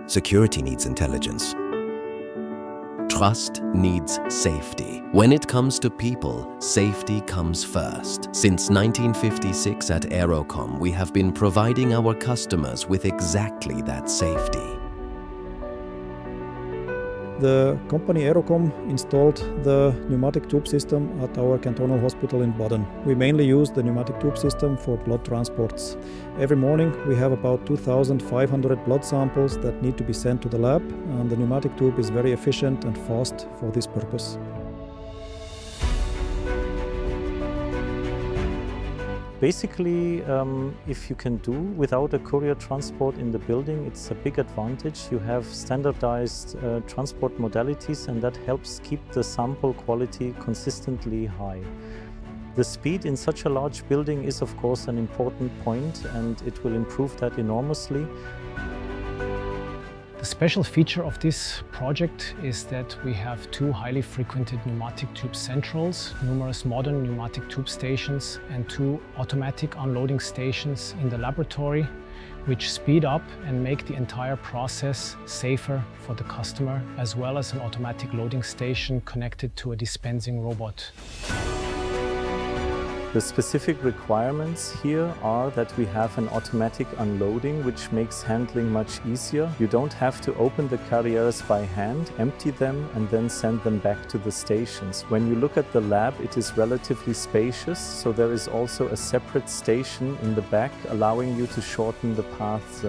Security needs intelligence. Trust needs safety. When it comes to people, safety comes first. Since 1956 at Aerocom, we have been providing our customers with exactly that safety. The company Aerocom installed the pneumatic tube system at our cantonal hospital in Baden. We mainly use the pneumatic tube system for blood transports. Every morning we have about 2,500 blood samples that need to be sent to the lab, and the pneumatic tube is very efficient and fast for this purpose. Basically, if you can do without a courier transport in the building, it's a big advantage. You have standardized transport modalities, and that helps keep the sample quality consistently high. The speed in such a large building is of course an important point, and it will improve that enormously. The special feature of this project is that we have two highly frequented pneumatic tube centrals, numerous modern pneumatic tube stations, and two automatic unloading stations in the laboratory, which speed up and make the entire process safer for the customer, as well as an automatic loading station connected to a dispensing robot. The specific requirements here are that we have an automatic unloading, which makes handling much easier. You don't have to open the carriers by hand, empty them, and then send them back to the stations. When you look at the lab, it is relatively spacious, so there is also a separate station in the back, allowing you to shorten the paths.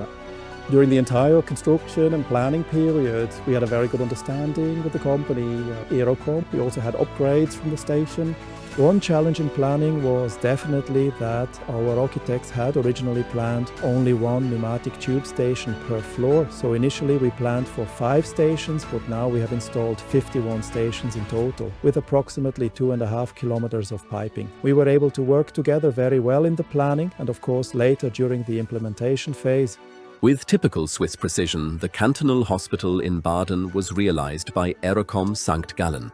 During the entire construction and planning period, we had a very good understanding with the company Aerocom. We also had upgrades from the station. One challenge in planning was definitely that our architects had originally planned only one pneumatic tube station per floor. So initially we planned for 5 stations, but now we have installed 51 stations in total, with approximately 2.5 kilometers of piping. We were able to work together very well in the planning and of course later during the implementation phase. With typical Swiss precision, the cantonal hospital in Baden was realized by Aerocom St. Gallen.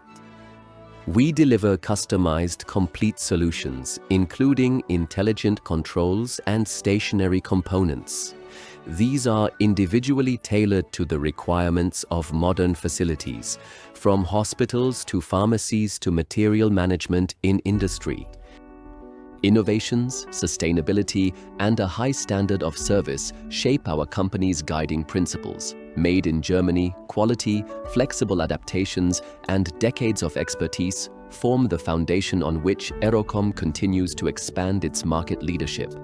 We deliver customized, complete solutions, including intelligent controls and stationary components. These are individually tailored to the requirements of modern facilities, from hospitals to pharmacies to material management in industry. Innovations, sustainability, and a high standard of service shape our company's guiding principles. Made in Germany, quality, flexible adaptations, and decades of expertise form the foundation on which Aerocom continues to expand its market leadership.